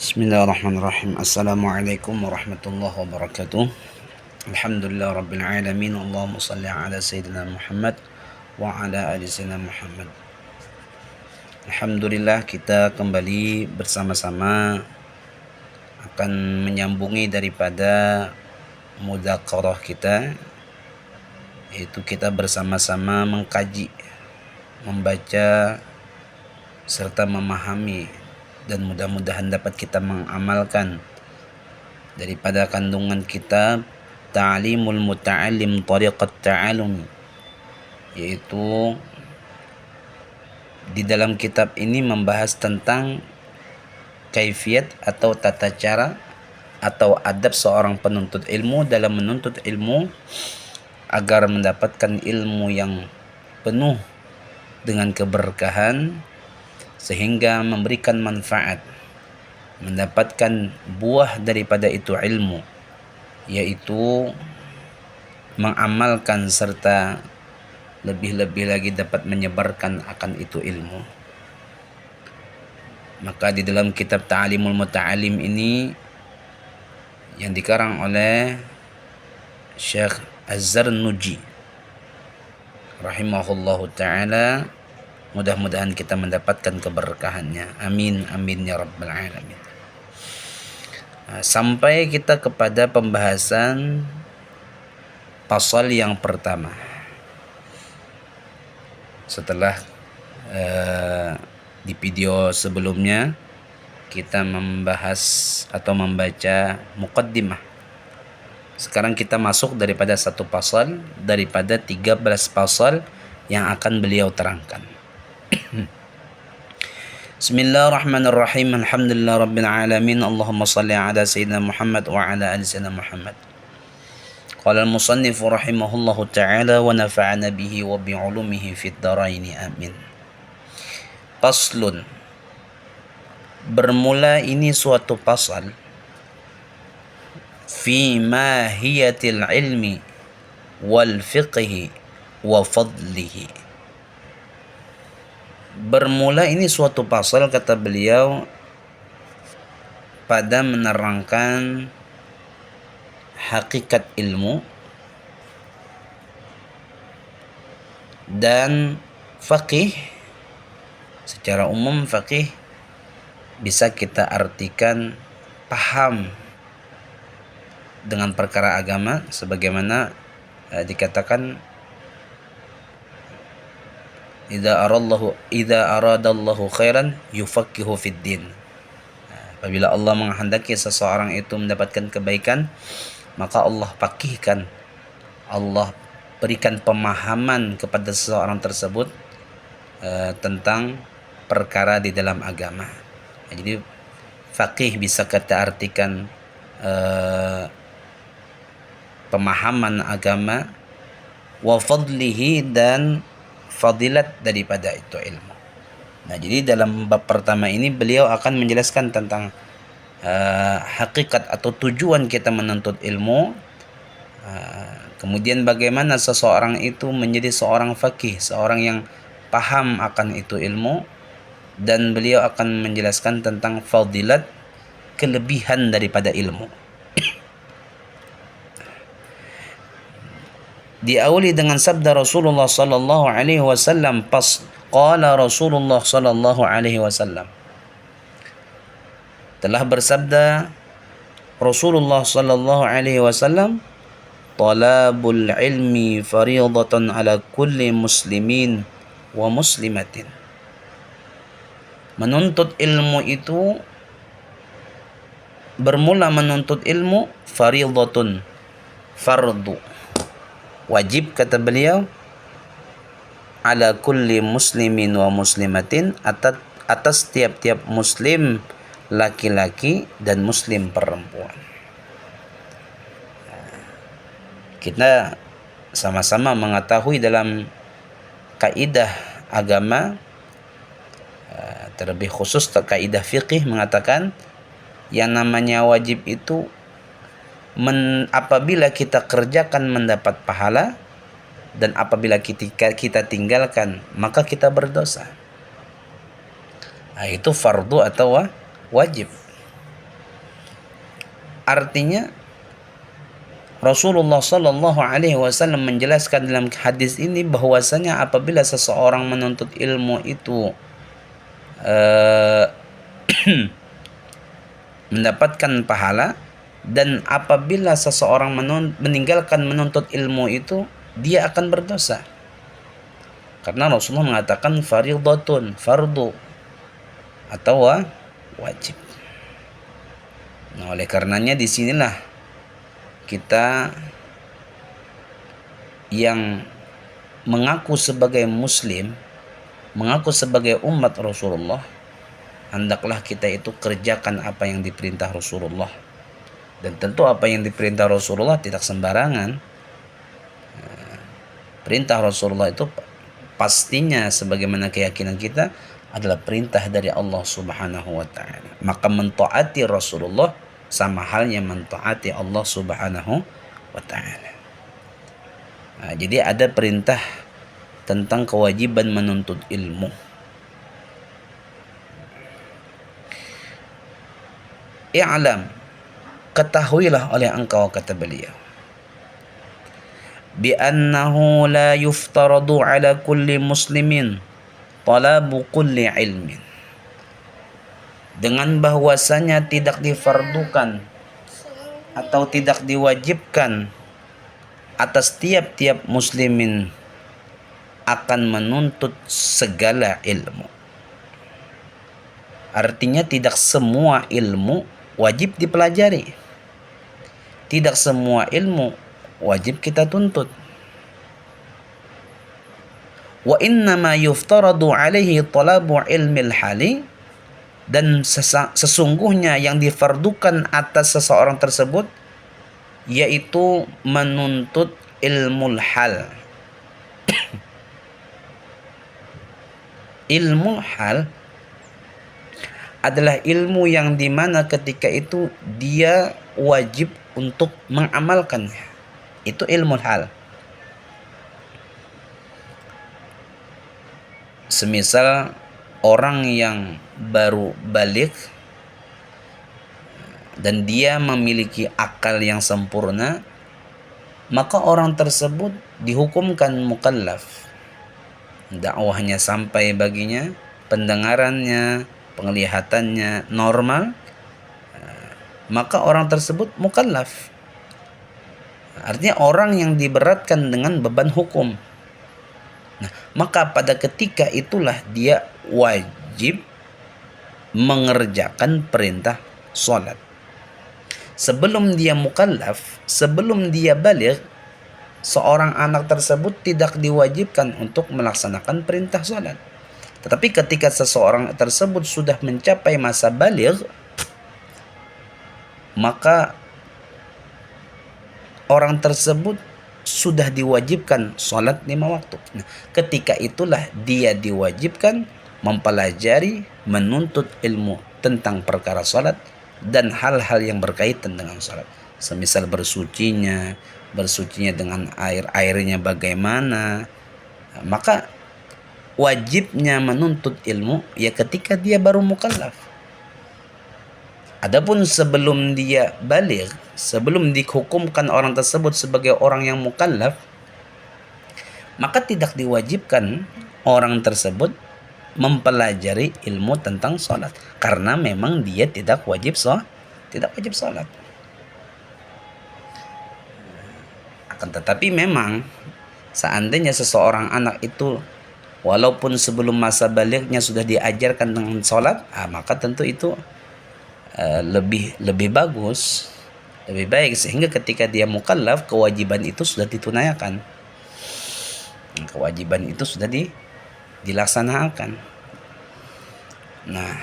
Bismillahirrahmanirrahim. Assalamualaikum warahmatullahi wabarakatuh. Alhamdulillah rabbil alamin. Allahumma salli ala sayyidina Muhammad wa ala ali sayyidina Muhammad. Alhamdulillah kita kembali bersama-sama akan menyambungi daripada mudzakarah kita, yaitu kita bersama-sama mengkaji, membaca serta memahami, dan mudah-mudahan dapat kita mengamalkan daripada kandungan kitab Ta'limul Muta'allim Tariqat Ta'alum, yaitu di dalam kitab ini membahas tentang kaifiyat atau tata cara atau adab seorang penuntut ilmu dalam menuntut ilmu agar mendapatkan ilmu yang penuh dengan keberkahan sehingga memberikan manfaat, mendapatkan buah daripada itu ilmu, yaitu mengamalkan serta lebih-lebih lagi dapat menyebarkan akan itu ilmu. Maka di dalam kitab Ta'limul Muta'allim ini yang dikarang oleh Syekh Az-Zarnuji rahimahullahu ta'ala, mudah-mudahan kita mendapatkan keberkahannya. Amin, amin ya rabbal alamin. Sampai kita kepada pembahasan pasal yang pertama. Setelah di video sebelumnya kita membahas atau membaca muqaddimah. Sekarang kita masuk daripada satu pasal daripada 13 pasal yang akan beliau terangkan. Bismillahirrahmanirrahim. Alhamdulillah rabbil alamin. Allahumma salli ala sayyidina Muhammad wa ala ali sayyidina Muhammad. Qala al-musannif rahimahullahu ta'ala wa nafa'ana bihi wa bi'ulumihi fid dharain amin. Faslun. Bermula ini suatu pasal fi mahiyatil ilmi wal fiqhi wa fadlihi. Bermula ini suatu pasal, kata beliau, pada menerangkan hakikat ilmu dan faqih. Secara umum faqih bisa kita artikan paham dengan perkara agama, sebagaimana dikatakan idza aradallahu khairan yufaqihu fid din. Apabila Allah menghendaki seseorang itu mendapatkan kebaikan, maka Allah faqihkan, Allah berikan pemahaman kepada seseorang tersebut tentang perkara di dalam agama. Jadi faqih bisa kita artikan pemahaman agama, wa fadlihi, dan fadilat daripada itu ilmu. Nah, jadi dalam bab pertama ini beliau akan menjelaskan tentang hakikat atau tujuan kita menuntut ilmu, kemudian bagaimana seseorang itu menjadi seorang faqih, seorang yang paham akan itu ilmu, dan beliau akan menjelaskan tentang fadilat, kelebihan daripada ilmu. Diawali dengan sabda Rasulullah sallallahu alaihi wasallam, qala Rasulullah sallallahu alaihi wasallam, telah bersabda Rasulullah sallallahu alaihi wasallam, talabul ilmi fariidatan ala kulli muslimin wa muslimatin. Menuntut ilmu itu, bermula menuntut ilmu, fariidatun, fardu, wajib, kata beliau, ala kulli muslimin wa muslimatin, atas tiap-tiap muslim laki-laki dan muslim perempuan. Kita sama-sama mengetahui dalam kaidah agama, terlebih khusus kaidah fiqih, mengatakan yang namanya wajib itu apabila kita kerjakan mendapat pahala, dan apabila kita tinggalkan maka kita berdosa. Nah, itu fardu atau wajib. Artinya Rasulullah Shallallahu Alaihi Wasallam menjelaskan dalam hadis ini bahwasanya apabila seseorang menuntut ilmu itu mendapatkan pahala, dan apabila seseorang meninggalkan menuntut ilmu itu, dia akan berdosa. Karena Rasulullah mengatakan fardhatun, fardu atau wajib. Nah, oleh karenanya disinilah kita yang mengaku sebagai muslim, mengaku sebagai umat Rasulullah, hendaklah kita itu kerjakan apa yang diperintah Rasulullah. Dan tentu apa yang diperintah Rasulullah tidak sembarangan. Perintah Rasulullah itu pastinya sebagaimana keyakinan kita adalah perintah dari Allah Subhanahu wa taala. Maka mentaati Rasulullah sama halnya mentaati Allah Subhanahu wa taala. Nah, jadi ada perintah tentang kewajiban menuntut ilmu. I'lam, ketahuilah oleh engkau, kata beliau, bi annahu la yuftaradu ala kulli muslimin talabu kulli ilmin, dengan bahwasanya tidak difardukan atau tidak diwajibkan atas tiap-tiap muslimin akan menuntut segala ilmu. Artinya tidak semua ilmu wajib dipelajari, tidak semua ilmu wajib kita tuntut. Wa innama yuftaradu alaihi talabu ilmil hali, dan sesungguhnya yang difardukan atas seseorang tersebut yaitu menuntut ilmul hal. Ilmu hal adalah ilmu yang dimana ketika itu dia wajib untuk mengamalkannya. Itu ilmu hal. Semisal orang yang baru balik dan dia memiliki akal yang sempurna, maka orang tersebut dihukumkan mukallaf. Dakwahnya sampai baginya, pendengarannya, penglihatannya normal, maka orang tersebut mukallaf. Artinya orang yang diberatkan dengan beban hukum. Nah, maka pada ketika itulah dia wajib mengerjakan perintah sholat. Sebelum dia mukallaf, sebelum dia baligh, seorang anak tersebut tidak diwajibkan untuk melaksanakan perintah sholat. Tetapi ketika seseorang tersebut sudah mencapai masa baligh, maka orang tersebut sudah diwajibkan sholat 5 waktu. Nah, ketika itulah dia diwajibkan mempelajari, menuntut ilmu tentang perkara sholat dan hal-hal yang berkaitan dengan sholat. Semisal bersucinya dengan airnya bagaimana. Maka wajibnya menuntut ilmu ya ketika dia baru mukallaf. Adapun sebelum dia baligh, sebelum dihukumkan orang tersebut sebagai orang yang mukallaf, maka tidak diwajibkan orang tersebut mempelajari ilmu tentang sholat, karena memang dia tidak wajib sholat. Akan tetapi memang seandainya seseorang anak itu walaupun sebelum masa balighnya sudah diajarkan dengan sholat, maka tentu itu lebih bagus, lebih baik, sehingga ketika dia mukallaf kewajiban itu sudah ditunaikan, kewajiban itu sudah dilaksanakan. Nah,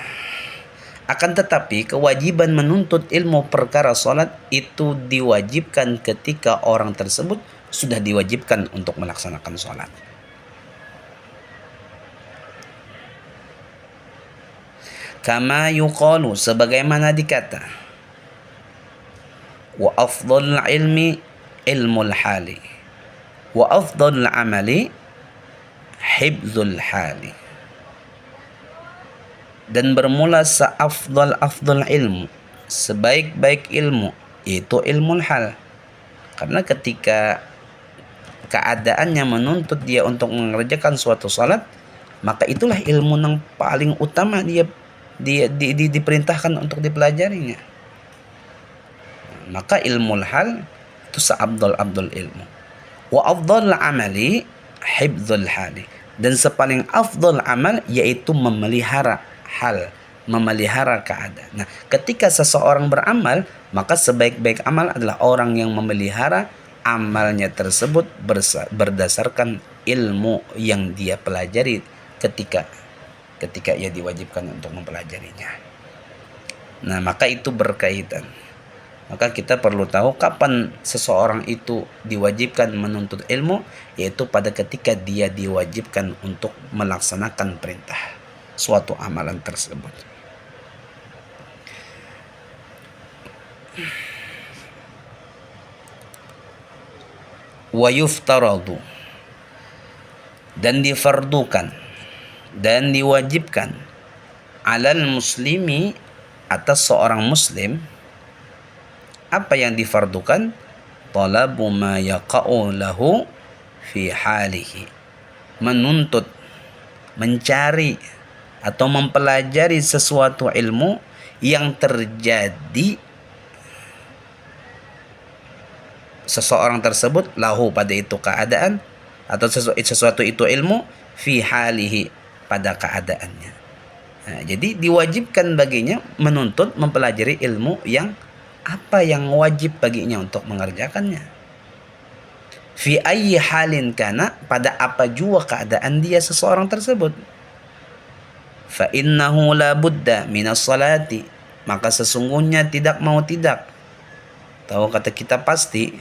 akan tetapi kewajiban menuntut ilmu perkara sholat itu diwajibkan ketika orang tersebut sudah diwajibkan untuk melaksanakan sholat. Kama yuqalu, sebagaimana dikata, wa afdhalul ilmi ilmul hali wa afdhalul amali hibzul hali. Dan bermula seafdal ilmu, sebaik-baik ilmu yaitu ilmu hal. Karena ketika keadaannya menuntut dia untuk mengerjakan suatu salat, maka itulah ilmu yang paling utama diperintahkan untuk dipelajarinya. Maka ilmu hal itu seabdul ilmu. Wa afdal amali hifdzul hali. Dan sepaling afdal amal yaitu memelihara hal, memelihara keadaan. Nah, ketika seseorang beramal, maka sebaik-baik amal adalah orang yang memelihara amalnya tersebut berdasarkan ilmu yang dia pelajari ketika ia diwajibkan untuk mempelajarinya. Nah, maka itu berkaitan. Maka kita perlu tahu kapan seseorang itu diwajibkan menuntut ilmu, yaitu pada ketika dia diwajibkan untuk melaksanakan perintah suatu amalan tersebut. Wa yuftaradu, dan difardukan dan diwajibkan alal muslimi, atas seorang muslim. Apa yang difardukan? Talabu ma yaqa'u lahu fi halihi, menuntut, mencari atau mempelajari sesuatu ilmu yang terjadi seseorang tersebut lahu, pada itu keadaan, atau sesuatu itu ilmu fi halihi, pada keadaannya. Nah, jadi diwajibkan baginya menuntut, mempelajari ilmu yang apa yang wajib baginya untuk mengerjakannya. Fi ayyi halin kana, pada apa jua keadaan dia seseorang tersebut. Fa innahu la budda minas salati, maka sesungguhnya tidak mau tidak, tahu kata kita pasti,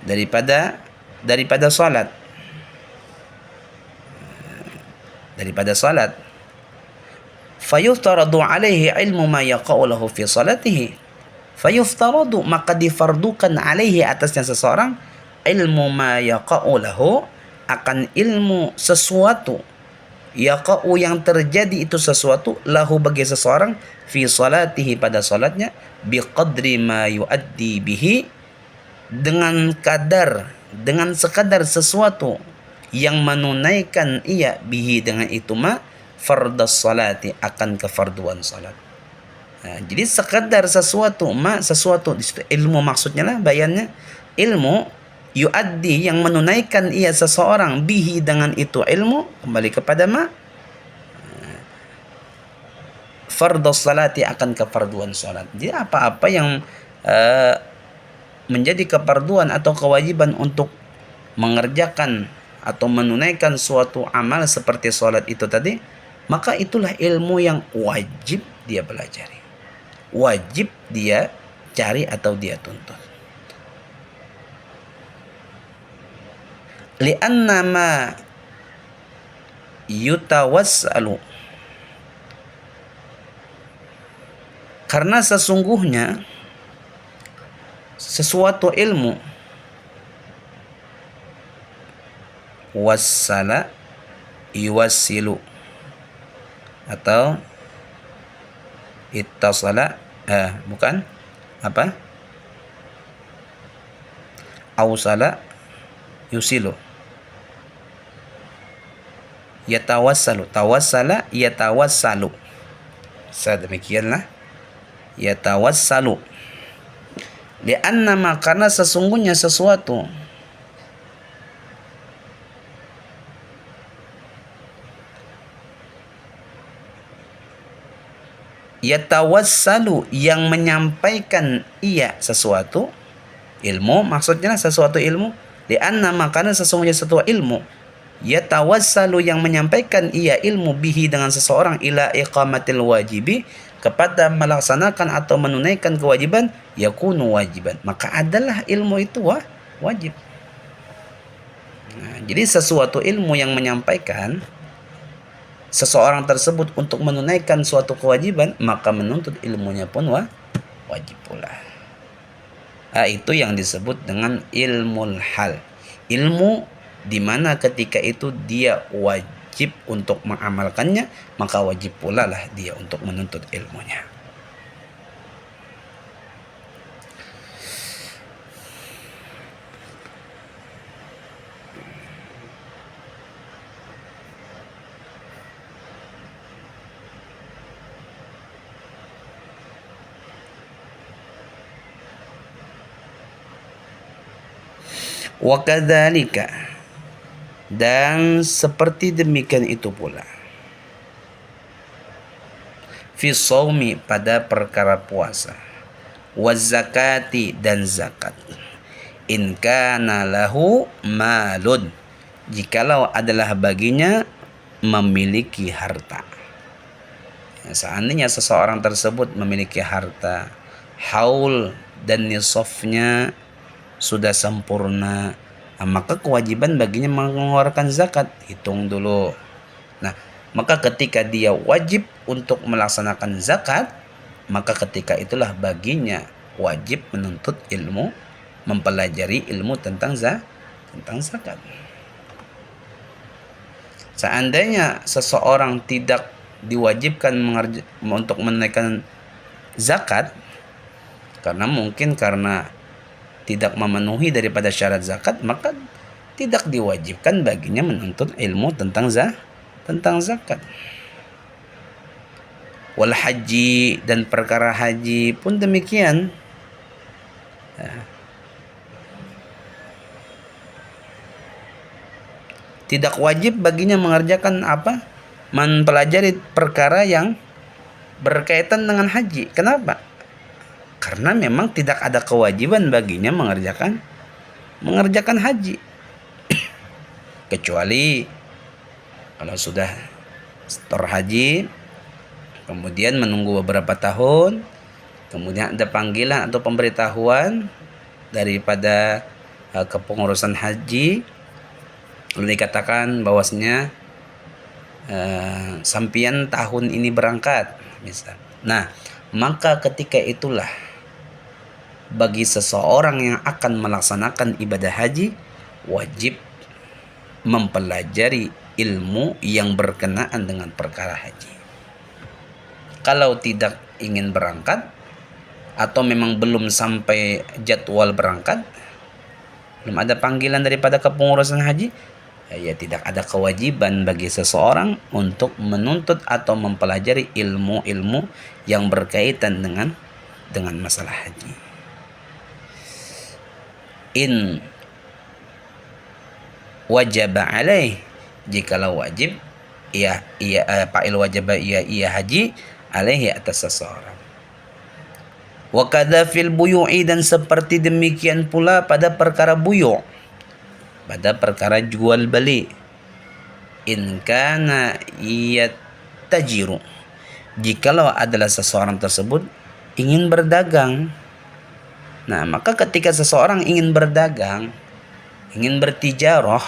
daripada salat, fayuftaradu alaihi ilmu ma yaqa'u lahu fi salatihi. Fayuftaradu, maka difardukan alaihi, atasnya seseorang, ilmu ma yaqa'u lahu, akan ilmu sesuatu, yaqa'u yang terjadi itu sesuatu, lahu bagi seseorang, fi salatihi pada salatnya, biqadri ma yuaddi bihi, dengan sekadar sesuatu yang menunaikan ia bihi dengan itu fardhas salati, akan kefarduan salat. Nah, jadi sekadar sesuatu ilmu maksudnya lah, bayannya ilmu yuaddi, yang menunaikan ia seseorang bihi dengan itu ilmu, kembali kepada fardhas salati, akan kefarduan salat. Jadi apa-apa yang menjadi kefarduan atau kewajiban untuk mengerjakan atau menunaikan suatu amal seperti salat itu tadi, maka itulah ilmu yang wajib dia pelajari, wajib dia cari atau dia tuntut. Li'anna ma yutawassalu, karena sesungguhnya sesuatu ilmu, wassala yuwassilu, atau ittasala, bukan apa, awsala yusilu, yatawassalu, tawassala yatawassalu, sedemikianlah, yatawassalu. Li'annama, karena sesungguhnya sesuatu, yatawassalu, yang menyampaikan ia sesuatu ilmu, maksudnya sesuatu ilmu, li'annama, karena sesungguhnya sesuatu ilmu, yatawassalu, yang menyampaikan ia ilmu bihi dengan seseorang, ila iqamatil wajibi, kepada melaksanakan atau menunaikan kewajiban, yakunu wajiban, maka adalah ilmu itu wajib. Nah, jadi sesuatu ilmu yang menyampaikan seseorang tersebut untuk menunaikan suatu kewajiban, maka menuntut ilmunya pun wajib pula. Nah, itu yang disebut dengan ilmu hal, ilmu di mana ketika itu dia wajib untuk mengamalkannya, maka wajib pula lah dia untuk menuntut ilmunya. Wa kadzalika, dan seperti demikian itu pula, fi shaumi, pada perkara puasa, wa zakati, dan zakat, in kana lahu malun, jikalau adalah baginya memiliki harta. Seandainya seseorang tersebut memiliki harta, haul dan nisafnya sudah sempurna, maka kewajiban baginya mengeluarkan zakat. Hitung dulu. Nah, maka ketika dia wajib untuk melaksanakan zakat, maka ketika itulah baginya wajib menuntut ilmu, mempelajari ilmu tentang zakat. Seandainya seseorang tidak diwajibkan untuk menunaikan zakat, karena tidak memenuhi daripada syarat zakat, maka tidak diwajibkan baginya menuntut ilmu tentang zakat. Wal haji, dan perkara haji pun demikian. Tidak wajib baginya mengerjakan apa? Mempelajari perkara yang berkaitan dengan haji. Kenapa? Karena memang tidak ada kewajiban baginya mengerjakan haji. Kecuali kalau sudah setor haji, kemudian menunggu beberapa tahun, kemudian ada panggilan atau pemberitahuan daripada kepengurusan haji, lalu dikatakan bahwasanya sampian tahun ini berangkat, misal. Nah, maka ketika itulah bagi seseorang yang akan melaksanakan ibadah haji wajib mempelajari ilmu yang berkenaan dengan perkara haji. Kalau tidak ingin berangkat atau memang belum sampai jadwal berangkat, belum ada panggilan daripada kepengurusan haji, ya tidak ada kewajiban bagi seseorang untuk menuntut atau mempelajari ilmu-ilmu yang berkaitan dengan masalah haji. In wajaba alaih, jikalau wajib, fa'il wajaba ia haji, alaihi, atas seseorang. Wa kadza fil buyu'i, dan seperti demikian pula pada perkara buyu', pada perkara jual beli. In kana yattajiru, jikalau adalah seseorang tersebut ingin berdagang. Nah, maka ketika seseorang ingin berdagang, ingin bertijarah,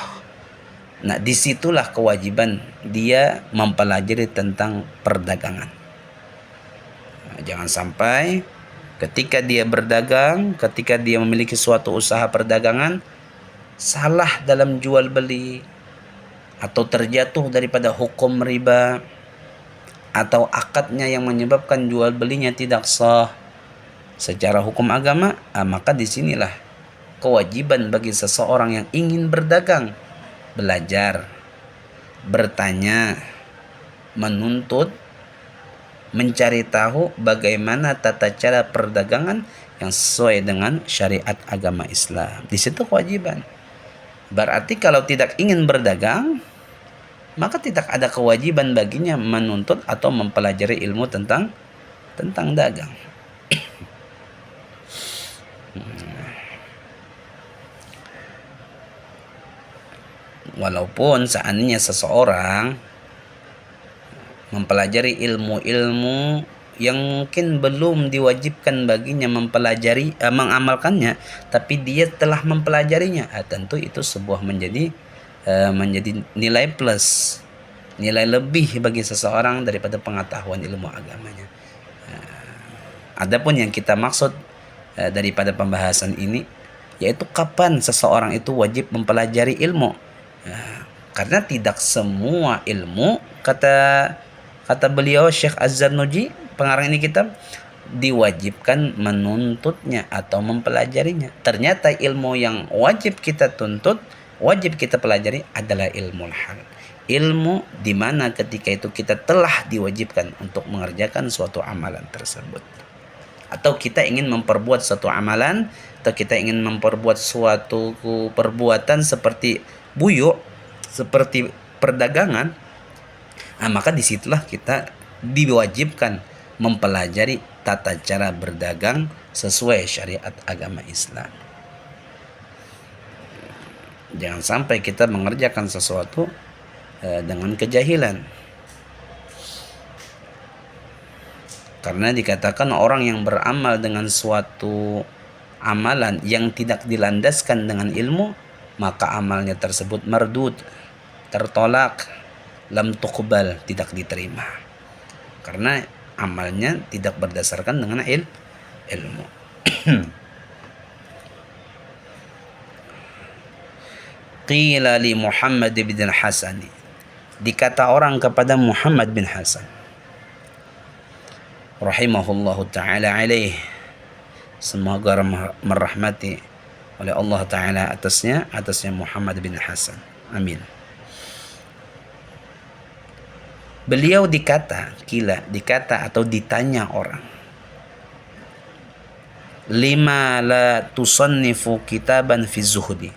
nah disitulah kewajiban dia mempelajari tentang perdagangan. Nah, jangan sampai ketika dia berdagang, ketika dia memiliki suatu usaha perdagangan, salah dalam jual beli, atau terjatuh daripada hukum riba, atau akadnya yang menyebabkan jual belinya tidak sah secara hukum agama, maka disinilah kewajiban bagi seseorang yang ingin berdagang belajar, bertanya, menuntut, mencari tahu bagaimana tata cara perdagangan yang sesuai dengan syariat agama Islam. Di situ kewajiban. Berarti kalau tidak ingin berdagang, maka tidak ada kewajiban baginya menuntut atau mempelajari ilmu tentang dagang. Walaupun seandainya seseorang mempelajari ilmu-ilmu yang mungkin belum diwajibkan baginya mempelajari, mengamalkannya, tapi dia telah mempelajarinya, tentu itu sebuah menjadi nilai plus, nilai lebih bagi seseorang daripada pengetahuan ilmu agamanya. Adapun yang kita maksud daripada pembahasan ini, yaitu kapan seseorang itu wajib mempelajari ilmu. Karena tidak semua ilmu, kata beliau Syekh Az-Zarnuji, pengarang ini kitab, diwajibkan menuntutnya atau mempelajarinya. Ternyata ilmu yang wajib kita tuntut, wajib kita pelajari adalah ilmu hal. Ilmu di mana ketika itu kita telah diwajibkan untuk mengerjakan suatu amalan tersebut. atau kita ingin memperbuat suatu amalan, atau kita ingin memperbuat suatu perbuatan seperti buyuk, seperti perdagangan, maka disitulah kita diwajibkan mempelajari tata cara berdagang sesuai syariat agama Islam. Jangan sampai kita mengerjakan sesuatu dengan kejahilan. Karena dikatakan orang yang beramal dengan suatu amalan yang tidak dilandaskan dengan ilmu, maka amalnya tersebut mardud, tertolak, lam tuqbal, tidak diterima. Karena amalnya tidak berdasarkan dengan ilmu. Qila li Muhammad bin Hasan, dikata orang kepada Muhammad bin Hasan rahimahullahu ta'ala alaih, semoga merahmati oleh Allah ta'ala atasnya Muhammad bin Hasan, amin. Beliau dikata atau ditanya orang, lima la tusannifu kitaban fi zuhdi.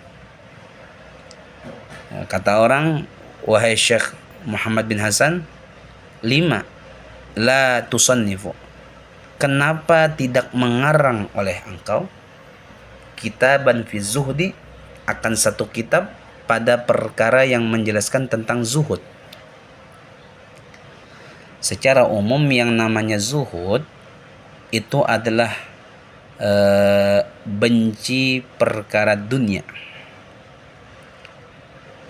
Kata orang, wahai Syekh Muhammad bin Hasan, lima la tusannifu, kenapa tidak mengarang oleh engkau kitaban fi zuhdi, akan satu kitab pada perkara yang menjelaskan tentang zuhud. Secara umum yang namanya zuhud itu adalah benci perkara dunia.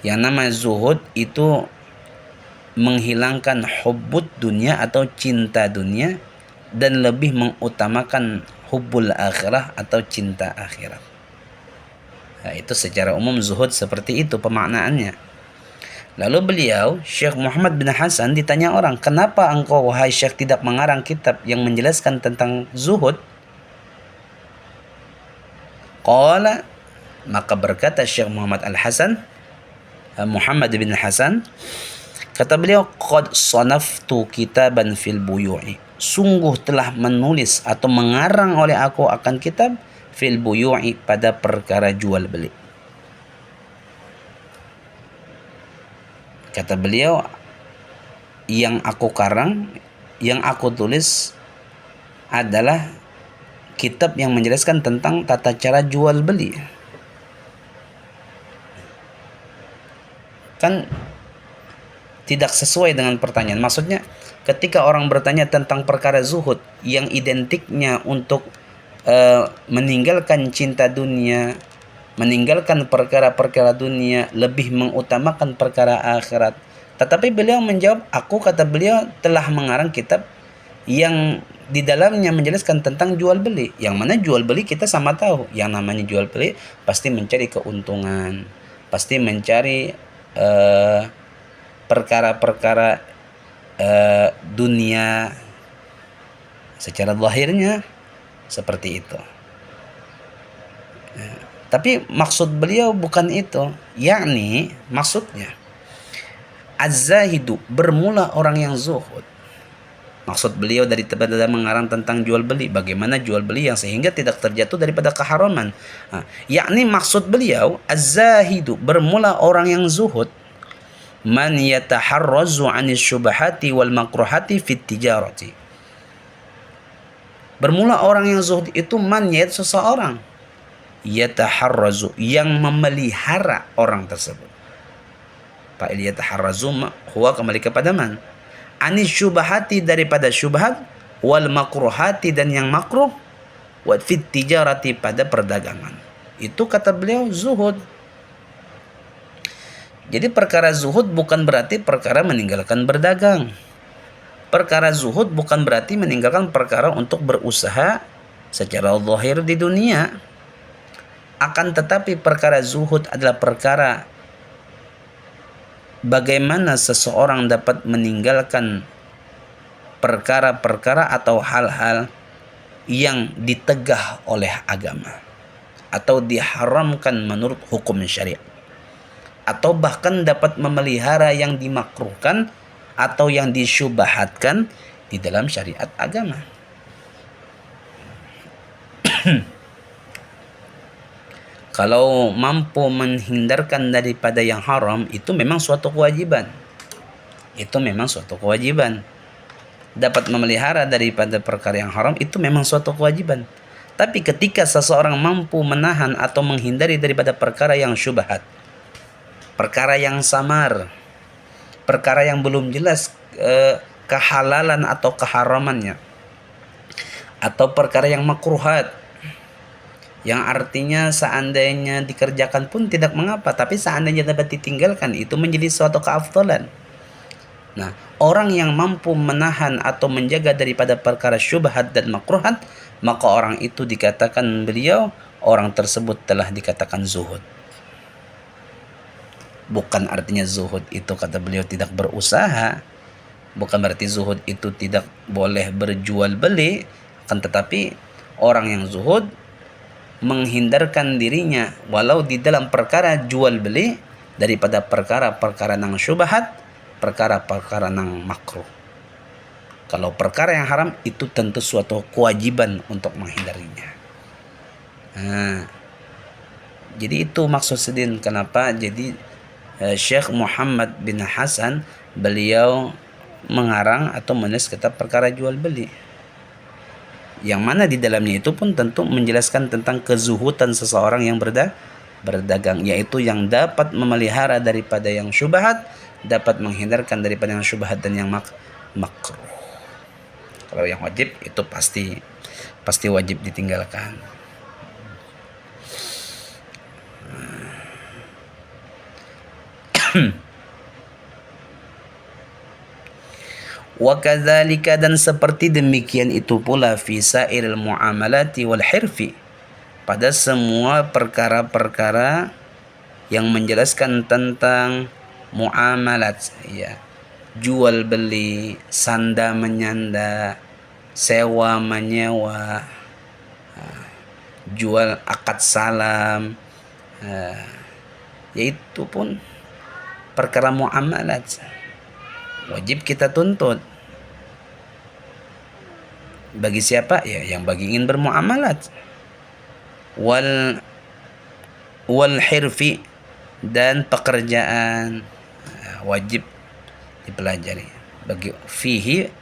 Yang namanya zuhud itu menghilangkan hubbud dunia atau cinta dunia dan lebih mengutamakan hubbul akhirah atau cinta akhirat. Nah, itu secara umum zuhud seperti itu pemaknaannya. Lalu beliau, Syekh Muhammad bin Hasan, ditanya orang, kenapa engkau wahai Syekh tidak mengarang kitab yang menjelaskan tentang zuhud? Qala, maka berkata Syekh Muhammad bin Hasan, kata beliau, qad sanaftu kitaban fil buyu'i, sungguh telah menulis atau mengarang oleh aku akan kitab fil buyu'i, pada perkara jual beli. Kata beliau, yang aku karang, yang aku tulis adalah kitab yang menjelaskan tentang tata cara jual beli. Kan tidak sesuai dengan pertanyaan. Maksudnya ketika orang bertanya tentang perkara zuhud yang identiknya untuk meninggalkan cinta dunia, meninggalkan perkara-perkara dunia, lebih mengutamakan perkara akhirat. Tetapi beliau menjawab, kata beliau telah mengarang kitab yang di dalamnya menjelaskan tentang jual beli. Yang mana jual beli kita sama tahu, yang namanya jual beli pasti mencari keuntungan, pasti mencari perkara-perkara dunia secara zahirnya seperti itu. Tapi maksud beliau bukan itu, yakni maksudnya az-zahidu, bermula orang yang zuhud. Maksud beliau dari mengarang tentang jual beli, bagaimana jual beli yang sehingga tidak terjatuh daripada keharaman. Yakni maksud beliau az-zahidu, bermula orang yang zuhud, man yataharrazu 'anis syubhati wal makruhati fit tijarati. Bermula orang yang zuhud itu man, yaitu seseorang yataharrazu, yang memelihara orang tersebut. Fa'il yataharrazu huwa kembali kepada man, anis syubhati, daripada syubhat, wal makruhati, dan yang makruh, wa fit tijarati, pada perdagangan. Itu kata beliau zuhud. Jadi perkara zuhud bukan berarti perkara meninggalkan berdagang. Perkara zuhud bukan berarti meninggalkan perkara untuk berusaha secara zahir di dunia. Akan tetapi perkara zuhud adalah perkara bagaimana seseorang dapat meninggalkan perkara-perkara atau hal-hal yang ditegah oleh agama atau diharamkan menurut hukum syariat, atau bahkan dapat memelihara yang dimakruhkan atau yang disyubhatkan di dalam syariat agama. Kalau mampu menghindarkan daripada yang haram, itu memang suatu kewajiban. Itu memang suatu kewajiban. Dapat memelihara daripada perkara yang haram, itu memang suatu kewajiban. Tapi ketika seseorang mampu menahan atau menghindari daripada perkara yang syubhat, perkara yang samar, perkara yang belum jelas kehalalan atau keharamannya, atau perkara yang makruhat, yang artinya seandainya dikerjakan pun tidak mengapa, tapi seandainya dapat ditinggalkan itu menjadi suatu keafdalan. Nah, orang yang mampu menahan atau menjaga daripada perkara syubhat dan makruhat, maka orang itu dikatakan beliau, orang tersebut telah dikatakan zuhud. Bukan artinya zuhud itu kata beliau tidak berusaha, bukan berarti zuhud itu tidak boleh berjual beli, akan tetapi orang yang zuhud menghindarkan dirinya walau di dalam perkara jual beli daripada perkara-perkara nang syubhat, perkara-perkara nang makruh. Kalau perkara yang haram itu tentu suatu kewajiban untuk menghindarinya. Jadi itu maksud sedin kenapa jadi Syekh Muhammad bin Hasan beliau mengarang atau menulis kitab perkara jual beli, yang mana di dalamnya itu pun tentu menjelaskan tentang kezuhutan seseorang yang berdagang, yaitu yang dapat memelihara daripada yang syubhat, dapat menghindarkan daripada yang syubhat dan yang makruh. Kalau yang wajib itu pasti wajib ditinggalkan. Wa kadzalika, dan seperti demikian itu pula fi sairil muamalati wal hirfi, pada semua perkara-perkara yang menjelaskan tentang muamalat, ya, jual beli, sanda menyanda, sewa menyewa, jual akad salam, yaitu pun perkara muamalat wajib kita tuntut. Bagi siapa? Ya, yang bagi ingin bermuamalat. Wal hirfi, dan pekerjaan wajib dipelajari. Bagi fihi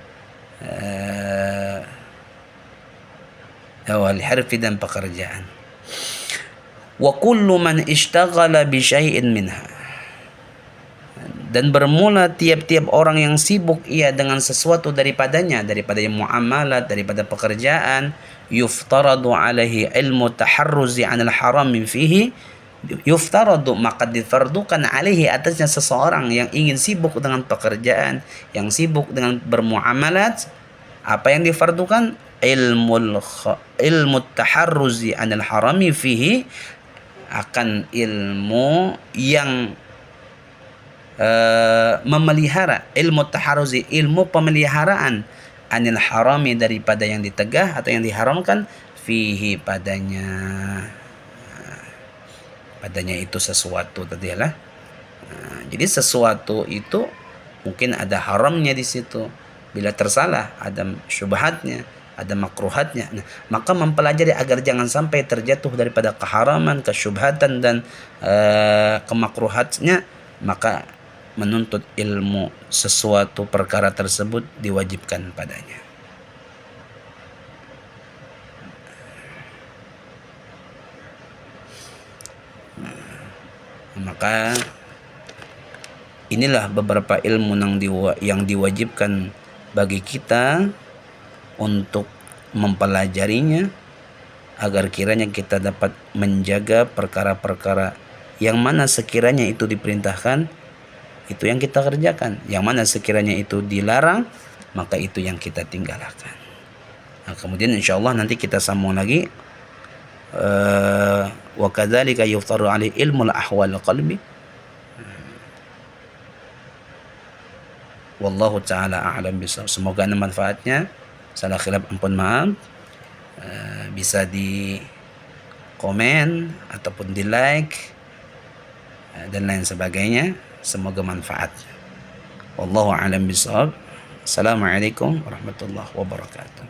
wal hirfi, dan pekerjaan. Wa kullu man ishtaghala bi syai'in minha, dan bermula tiap-tiap orang yang sibuk ia dengan sesuatu daripada yang muamalat, daripada pekerjaan, yuftaradu alaihi ilmu taharruzi anil haram min fihi, yuftaradu, maka difardukan alaihi, atasnya seseorang yang ingin sibuk dengan pekerjaan, yang sibuk dengan bermuamalat, apa yang difardukan? Ilmu taharruzi anil harami fihi, akan ilmu yang memelihara, ilmu taharuzi, ilmu pemeliharaan, anil harami, daripada yang ditegah atau yang diharamkan, fihi, padanya itu sesuatu tadi lah. Jadi sesuatu itu mungkin ada haramnya di situ, bila tersalah ada syubhatnya, ada makruhatnya. Nah, maka mempelajari agar jangan sampai terjatuh daripada keharaman, kesyubhatan, dan kemakruhatnya, maka menuntut ilmu sesuatu perkara tersebut diwajibkan padanya. Maka inilah beberapa ilmu yang diwajibkan bagi kita untuk mempelajarinya, agar kiranya kita dapat menjaga perkara-perkara yang mana sekiranya itu diperintahkan, itu yang kita kerjakan. Yang mana sekiranya itu dilarang, maka itu yang kita tinggalkan. Nah, kemudian insyaallah nanti kita sambung lagi. Wa kadzalika yuftaru alaihi ilmul ahwal qalbi. Wallahu taala a'lam bishawab. Semoga ada manfaatnya. Salah khilaf ampun maaf. Bisa di komen ataupun di like dan lain sebagainya. Semoga manfaat. Wallahu a'lam bishawab. Assalamualaikum warahmatullahi wabarakatuh.